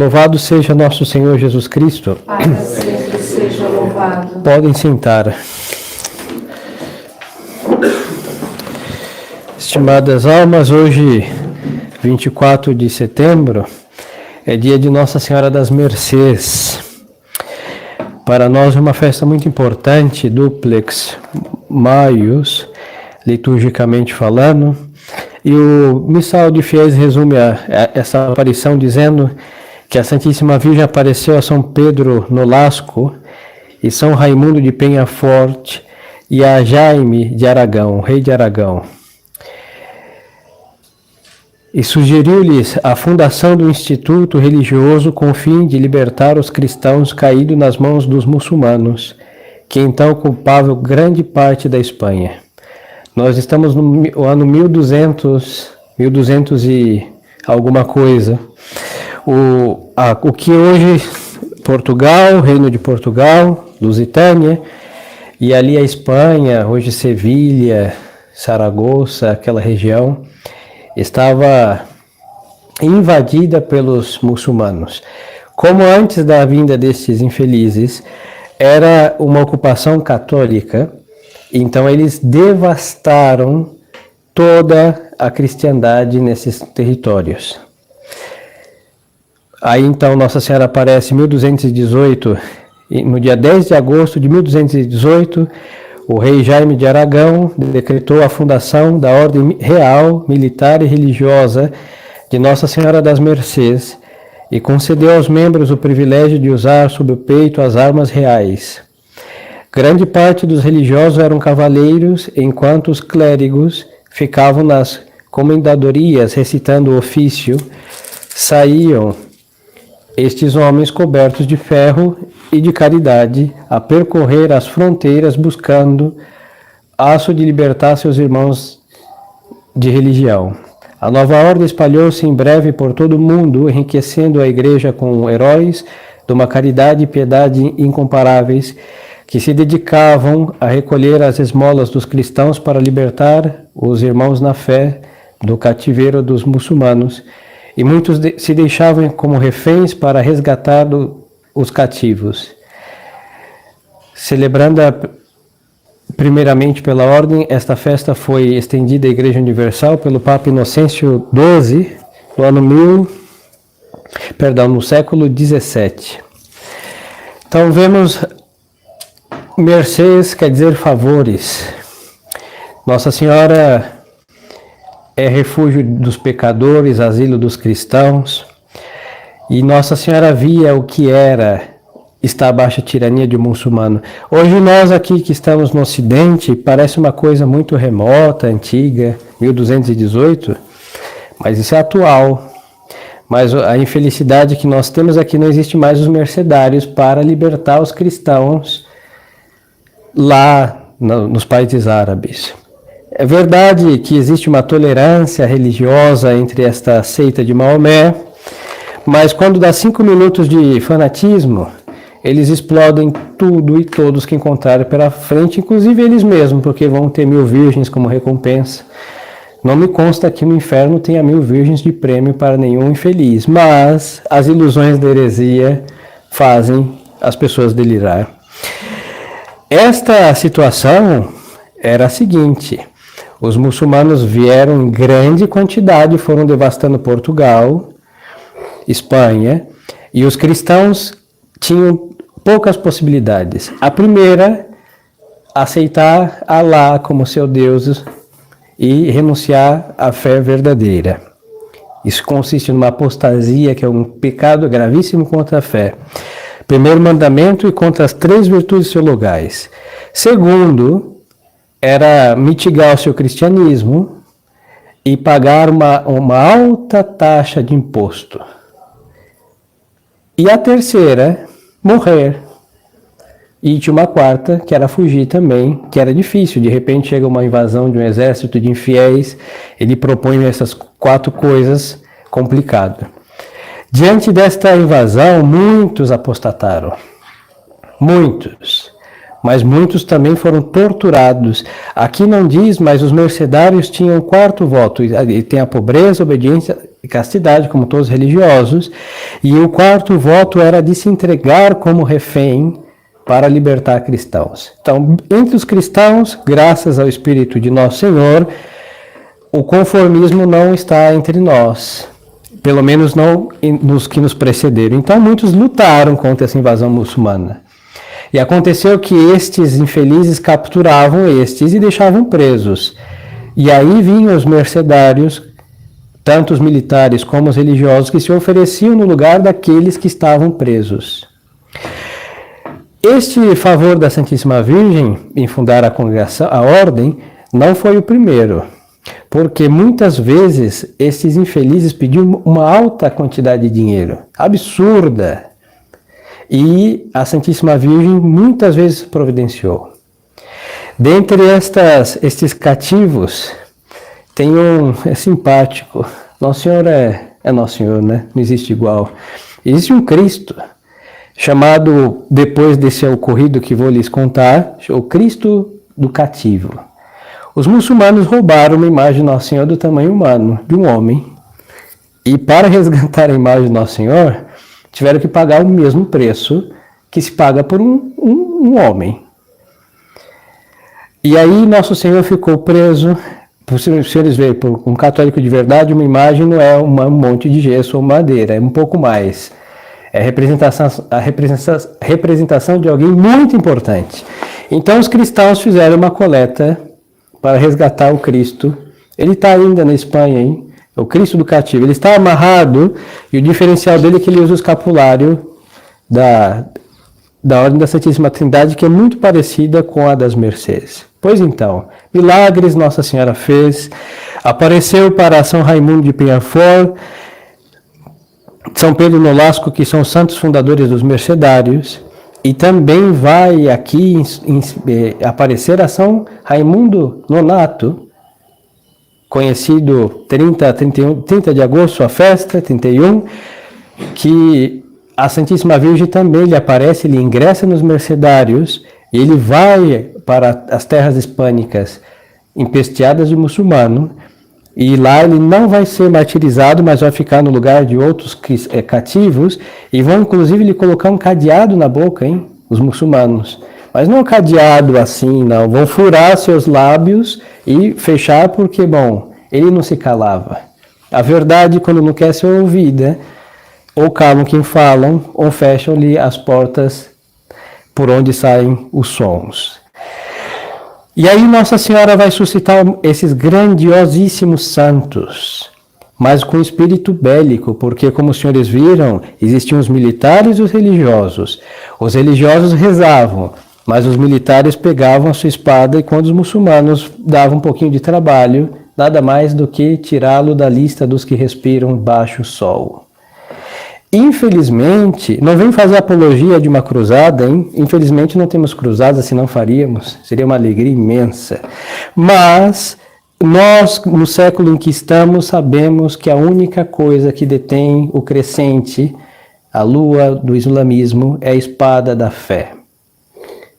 Louvado seja nosso Senhor Jesus Cristo. Para sempre seja louvado. Podem sentar. Estimadas almas, hoje, 24 de setembro, é dia de Nossa Senhora das Mercês. Para nós é uma festa muito importante, duplex maius, liturgicamente falando. E o Missal de Fiéis resume essa aparição dizendo que a Santíssima Virgem apareceu a São Pedro Nolasco e São Raimundo de Penhaforte e a Jaime de Aragão, rei de Aragão. E sugeriu-lhes a fundação do instituto religioso com o fim de libertar os cristãos caídos nas mãos dos muçulmanos, que então ocupavam grande parte da Espanha. Nós estamos no ano 1200 e alguma coisa. O que hoje Portugal, Reino de Portugal, Lusitânia, e ali a Espanha, hoje Sevilha, Saragoça, aquela região, estava invadida pelos muçulmanos. Como antes da vinda destes infelizes, era uma ocupação católica, então eles devastaram toda a cristandade nesses territórios. Aí então Nossa Senhora aparece em 1218, e no dia 10 de agosto de 1218, o rei Jaime de Aragão decretou a fundação da Ordem Real, Militar e Religiosa de Nossa Senhora das Mercês e concedeu aos membros o privilégio de usar sob o peito as armas reais. Grande parte dos religiosos eram cavaleiros, enquanto os clérigos ficavam nas comendadorias recitando o ofício. Saíam estes homens cobertos de ferro e de caridade a percorrer as fronteiras buscando aço de libertar seus irmãos de religião. A nova ordem espalhou-se em breve por todo o mundo, enriquecendo a igreja com heróis de uma caridade e piedade incomparáveis, que se dedicavam a recolher as esmolas dos cristãos para libertar os irmãos na fé do cativeiro dos muçulmanos, e muitos se deixavam como reféns para resgatar os cativos. Celebrando primeiramente pela ordem, esta festa foi estendida à Igreja Universal pelo Papa Inocêncio XII, no século XVII. Então vemos mercês, quer dizer favores. Nossa Senhora é refúgio dos pecadores, asilo dos cristãos. E Nossa Senhora via o que era estar abaixo da tirania de um muçulmano. Hoje nós aqui que estamos no Ocidente, parece uma coisa muito remota, antiga, 1218, mas isso é atual. Mas a infelicidade que nós temos é que não existe mais os mercedários para libertar os cristãos lá nos países árabes. É verdade que existe uma tolerância religiosa entre esta seita de Maomé, mas quando dá 5 minutos de fanatismo, eles explodem tudo e todos que encontrarem pela frente, inclusive eles mesmos, porque vão ter 1000 virgens como recompensa. Não me consta que no inferno tenha 1000 virgens de prêmio para nenhum infeliz, mas as ilusões da heresia fazem as pessoas delirar. Esta situação era a seguinte: os muçulmanos vieram em grande quantidade, foram devastando Portugal, Espanha, e os cristãos tinham poucas possibilidades. A primeira, aceitar Alá como seu Deus e renunciar à fé verdadeira. Isso consiste numa apostasia, que é um pecado gravíssimo contra a fé. Primeiro mandamento e contra as 3 virtudes teologais. Segundo, era mitigar o seu cristianismo e pagar uma alta taxa de imposto. E a terceira, morrer. E tinha uma quarta, que era fugir também, que era difícil. De repente chega uma invasão de um exército de infiéis, ele propõe essas 4 coisas complicadas. Diante desta invasão, muitos apostataram. Muitos. Mas muitos também foram torturados. Aqui não diz, mas os mercedários tinham 4 voto. Tem a pobreza, a obediência e castidade, como todos os religiosos. E o quarto voto era de se entregar como refém para libertar cristãos. Então, entre os cristãos, graças ao Espírito de Nosso Senhor, o conformismo não está entre nós, pelo menos não nos que nos precederam. Então, muitos lutaram contra essa invasão muçulmana. E aconteceu que estes infelizes capturavam estes e deixavam presos. E aí vinham os mercedários, tanto os militares como os religiosos, que se ofereciam no lugar daqueles que estavam presos. Este favor da Santíssima Virgem em fundar a congregação, a ordem, não foi o primeiro, porque muitas vezes esses infelizes pediam uma alta quantidade de dinheiro, absurda, e a Santíssima Virgem muitas vezes providenciou. Dentre estes cativos, tem um, é simpático, Nosso Senhor é Nosso Senhor, né? Não existe igual. Existe um Cristo, chamado, depois desse ocorrido que vou lhes contar, o Cristo do cativo. Os muçulmanos roubaram uma imagem de Nosso Senhor do tamanho humano, de um homem, e para resgatar a imagem de Nosso Senhor, tiveram que pagar o mesmo preço que se paga por um homem. E aí Nosso Senhor ficou preso. Para os senhores verem, por um católico de verdade, uma imagem não é um monte de gesso ou madeira, é um pouco mais. É a representação de alguém muito importante. Então os cristãos fizeram uma coleta para resgatar o Cristo. Ele está ainda na Espanha, hein? O Cristo do cativo. Ele está amarrado e o diferencial dele é que ele usa o escapulário da Ordem da Santíssima Trindade, que é muito parecida com a das Mercês. Pois então, milagres Nossa Senhora fez, apareceu para São Raimundo de Peñafort, São Pedro Nolasco, que são os santos fundadores dos mercedários, e também vai aqui aparecer a São Raimundo Nonato, conhecido 30 de agosto, a festa, 31, que a Santíssima Virgem também lhe aparece, ele ingressa nos mercedários, ele vai para as terras hispânicas empesteadas de muçulmano, e lá ele não vai ser martirizado, mas vai ficar no lugar de outros cativos, e vão inclusive lhe colocar um cadeado na boca, hein, os muçulmanos. Mas não um cadeado assim, não. Vão furar seus lábios e fechar porque, bom, ele não se calava. A verdade, quando não quer ser ouvida, ou calam quem falam, ou fecham-lhe as portas por onde saem os sons. E aí Nossa Senhora vai suscitar esses grandiosíssimos santos, mas com espírito bélico, porque, como os senhores viram, existiam os militares e os religiosos. Os religiosos rezavam, mas os militares pegavam a sua espada, e quando os muçulmanos davam um pouquinho de trabalho, nada mais do que tirá-lo da lista dos que respiram baixo sol. Infelizmente, não vem fazer apologia de uma cruzada, hein? Infelizmente não temos cruzadas, senão faríamos, seria uma alegria imensa. Mas nós, no século em que estamos, sabemos que a única coisa que detém o crescente, a lua do islamismo, é a espada da fé.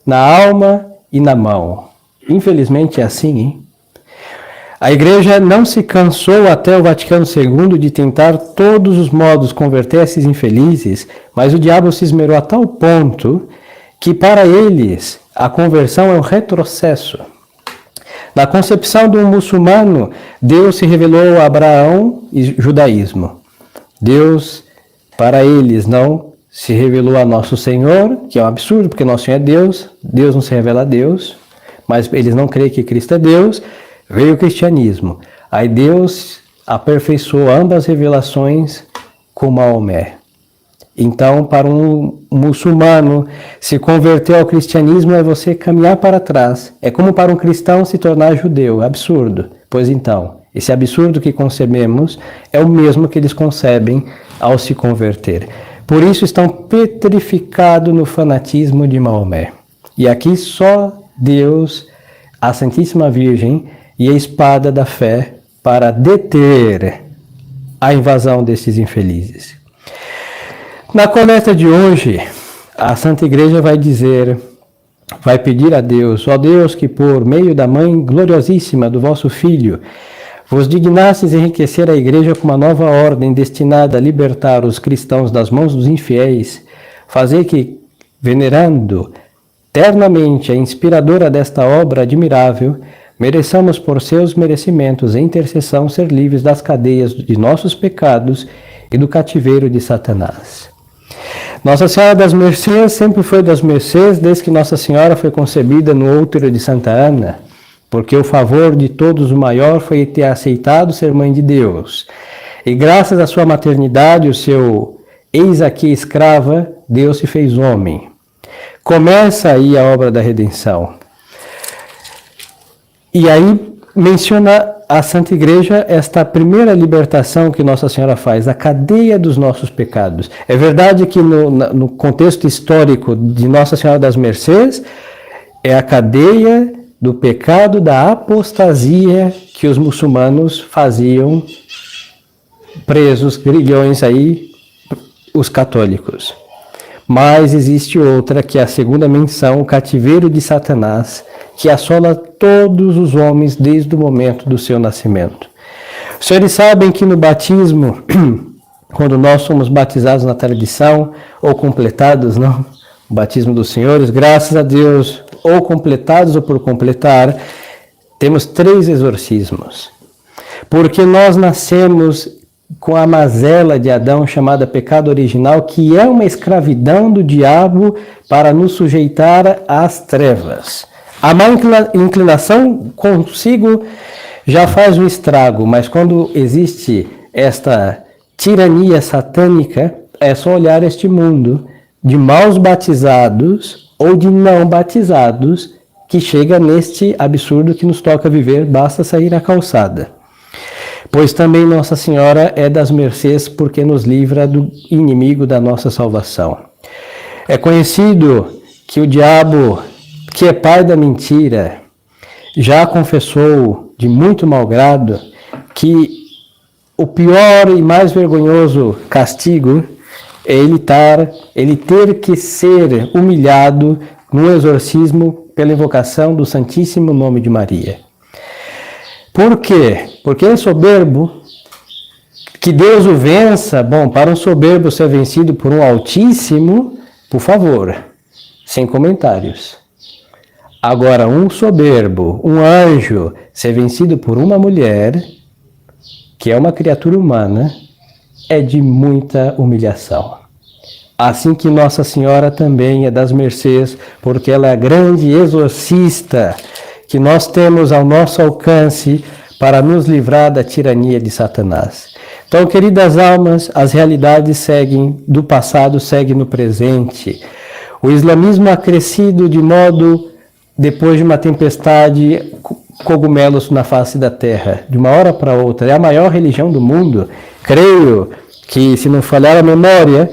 Na alma e na mão. Infelizmente é assim, hein? A Igreja não se cansou até o Vaticano II de tentar todos os modos converter esses infelizes, mas o diabo se esmerou a tal ponto que para eles a conversão é um retrocesso. Na concepção de um muçulmano, Deus se revelou a Abraão e judaísmo. Deus, para eles, não se revelou a Nosso Senhor, que é um absurdo, porque Nosso Senhor é Deus, Deus não se revela a Deus, mas eles não creem que Cristo é Deus. Veio o cristianismo. Aí Deus aperfeiçoou ambas as revelações com Maomé. Então, para um muçulmano se converter ao cristianismo é você caminhar para trás. É como para um cristão se tornar judeu. Absurdo. Pois então, esse absurdo que concebemos é o mesmo que eles concebem ao se converter. Por isso estão petrificados no fanatismo de Maomé. E aqui só Deus, a Santíssima Virgem, e a espada da fé para deter a invasão desses infelizes. Na coleta de hoje, a Santa Igreja vai pedir a Deus, ó Deus, que por meio da Mãe gloriosíssima do vosso Filho, vos dignastes enriquecer a Igreja com uma nova ordem destinada a libertar os cristãos das mãos dos infiéis, fazer que, venerando ternamente a inspiradora desta obra admirável, mereçamos por seus merecimentos e intercessão ser livres das cadeias de nossos pecados e do cativeiro de Satanás. Nossa Senhora das Mercês sempre foi das mercês desde que Nossa Senhora foi concebida no útero de Santa Ana, porque o favor de todos o maior foi ter aceitado ser mãe de Deus. E graças à sua maternidade, o seu eis aqui escrava, Deus se fez homem. Começa aí a obra da redenção. E aí menciona a Santa Igreja esta primeira libertação que Nossa Senhora faz, a cadeia dos nossos pecados. É verdade que no contexto histórico de Nossa Senhora das Mercês, é a cadeia do pecado da apostasia que os muçulmanos faziam presos, grilhões aí, os católicos. Mas existe outra, que é a segunda menção, o cativeiro de Satanás, que assola todos os homens desde o momento do seu nascimento. Os senhores sabem que no batismo, quando nós somos batizados na tradição, ou completados, não? O batismo dos senhores, graças a Deus, ou completados ou por completar, temos 3 exorcismos. Porque nós nascemos com a mazela de Adão chamada pecado original, que é uma escravidão do diabo para nos sujeitar às trevas. A má inclinação consigo já faz um estrago, mas quando existe esta tirania satânica, é só olhar este mundo de maus batizados ou de não batizados que chega neste absurdo que nos toca viver, basta sair à calçada. Pois também Nossa Senhora é das mercês porque nos livra do inimigo da nossa salvação. É conhecido que o diabo, que é pai da mentira, já confessou de muito mau grado que o pior e mais vergonhoso castigo é ele ter que ser humilhado no exorcismo pela invocação do Santíssimo Nome de Maria. Por quê? Porque é soberbo, que Deus o vença. Bom, para um soberbo ser vencido por um Altíssimo, por favor, sem comentários. Agora, um soberbo, um anjo, ser vencido por uma mulher, que é uma criatura humana, é de muita humilhação. Assim que Nossa Senhora também é das mercês, porque ela é a grande exorcista que nós temos ao nosso alcance para nos livrar da tirania de Satanás. Então, queridas almas, as realidades seguem do passado, seguem no presente. O islamismo ha crescido de modo, depois de uma tempestade, cogumelos na face da terra, de uma hora para outra. É a maior religião do mundo. Creio que, se não falhar a memória,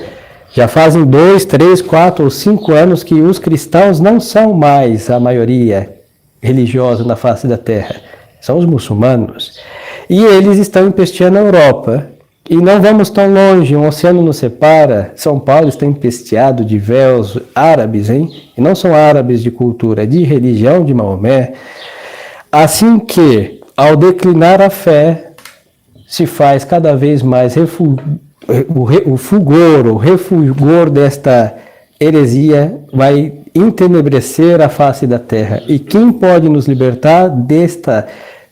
já fazem 2, 3, 4 ou 5 anos que os cristãos não são mais a maioria religiosa na face da terra. São os muçulmanos. E eles estão empesteando a Europa. E não vamos tão longe, um oceano nos separa. São Paulo está empesteado de véus árabes, hein? E não são árabes de cultura, de religião de Maomé. Assim que, ao declinar a fé, se faz cada vez mais o refulgor desta heresia vai entenebrecer a face da terra. E quem pode nos libertar desta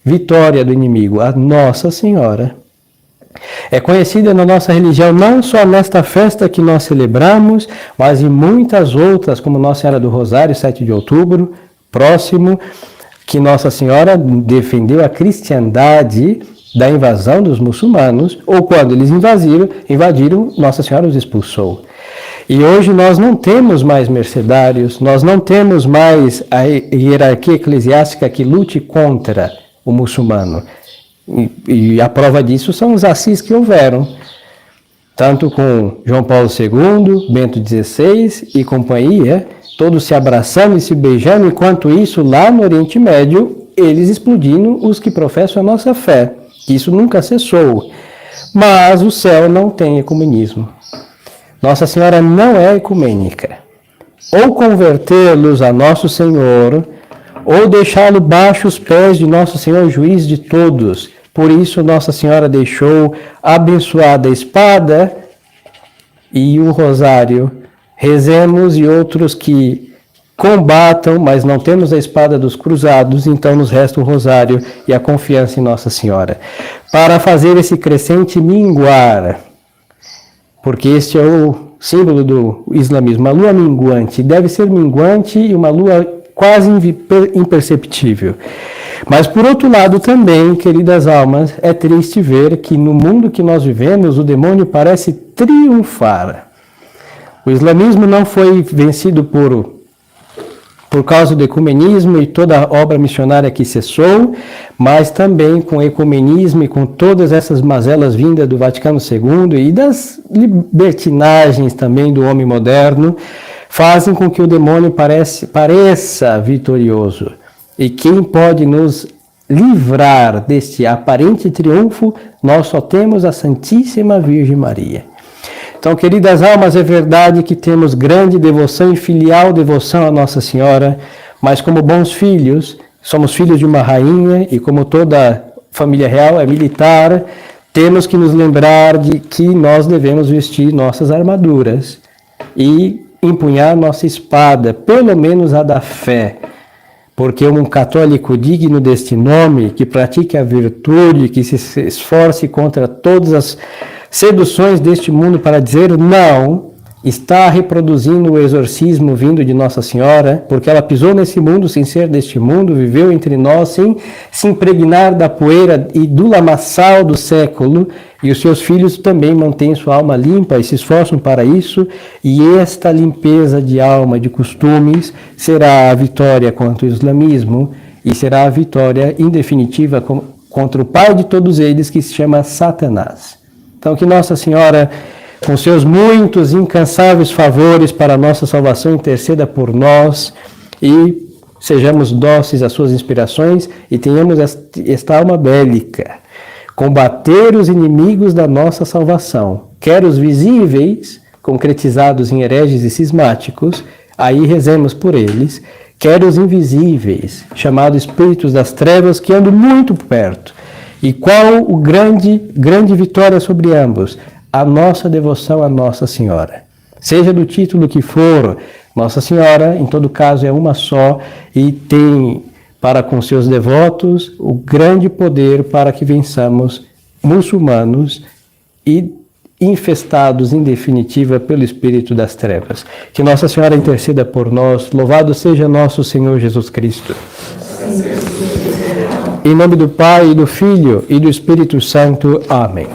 vitória do inimigo? A Nossa Senhora. É conhecida na nossa religião não só nesta festa que nós celebramos, mas em muitas outras, como Nossa Senhora do Rosário, 7 de outubro, próximo, que Nossa Senhora defendeu a cristandade da invasão dos muçulmanos, ou quando eles invadiram, Nossa Senhora os expulsou. E hoje nós não temos mais mercedários, nós não temos mais a hierarquia eclesiástica que lute contra o muçulmano. E a prova disso são os assis que houveram, tanto com João Paulo II, Bento XVI e companhia, todos se abraçando e se beijando, enquanto isso, lá no Oriente Médio, eles explodindo os que professam a nossa fé. Isso nunca cessou. Mas o céu não tem ecumenismo. Nossa Senhora não é ecumênica. Ou convertê-los a Nosso Senhor, ou deixá-lo baixo os pés de Nosso Senhor, juiz de todos, Por isso, Nossa Senhora deixou abençoada a espada e o rosário. Rezemos, e outros que combatam, mas não temos a espada dos cruzados, então nos resta o rosário e a confiança em Nossa Senhora. Para fazer esse crescente minguar, porque este é o símbolo do islamismo, a lua minguante. Deve ser minguante e uma lua quase imperceptível. Mas, por outro lado, também, queridas almas, é triste ver que no mundo que nós vivemos, o demônio parece triunfar. O islamismo não foi vencido por causa do ecumenismo e toda a obra missionária que cessou, mas também com o ecumenismo e com todas essas mazelas vindas do Vaticano II e das libertinagens também do homem moderno, fazem com que o demônio pareça vitorioso. E quem pode nos livrar deste aparente triunfo, nós só temos a Santíssima Virgem Maria. Então, queridas almas, é verdade que temos grande devoção e filial devoção a Nossa Senhora, mas como bons filhos, somos filhos de uma rainha e como toda família real é militar, temos que nos lembrar de que nós devemos vestir nossas armaduras e empunhar nossa espada, pelo menos a da fé. Porque um católico digno deste nome, que pratique a virtude, que se esforce contra todas as seduções deste mundo para dizer não, está reproduzindo o exorcismo vindo de Nossa Senhora, porque ela pisou nesse mundo sem ser deste mundo, viveu entre nós sem se impregnar da poeira e do lamaçal do século, e os seus filhos também mantêm sua alma limpa e se esforçam para isso, e esta limpeza de alma, de costumes, será a vitória contra o islamismo e será a vitória, em definitiva, contra o pai de todos eles, que se chama Satanás. Então, que Nossa Senhora, com seus muitos incansáveis favores para a nossa salvação, interceda por nós e sejamos dóceis às suas inspirações e tenhamos esta alma bélica. Combater os inimigos da nossa salvação, quer os visíveis, concretizados em hereges e cismáticos, aí rezemos por eles, quer os invisíveis, chamados espíritos das trevas, que andam muito perto. E qual o grande vitória sobre ambos? A nossa devoção a Nossa Senhora. Seja do título que for, Nossa Senhora, em todo caso, é uma só e tem para com seus devotos o grande poder para que vençamos muçulmanos e infestados, em definitiva, pelo espírito das trevas. Que Nossa Senhora interceda por nós. Louvado seja nosso Senhor Jesus Cristo. Em nome do Pai, e do Filho e do Espírito Santo. Amém.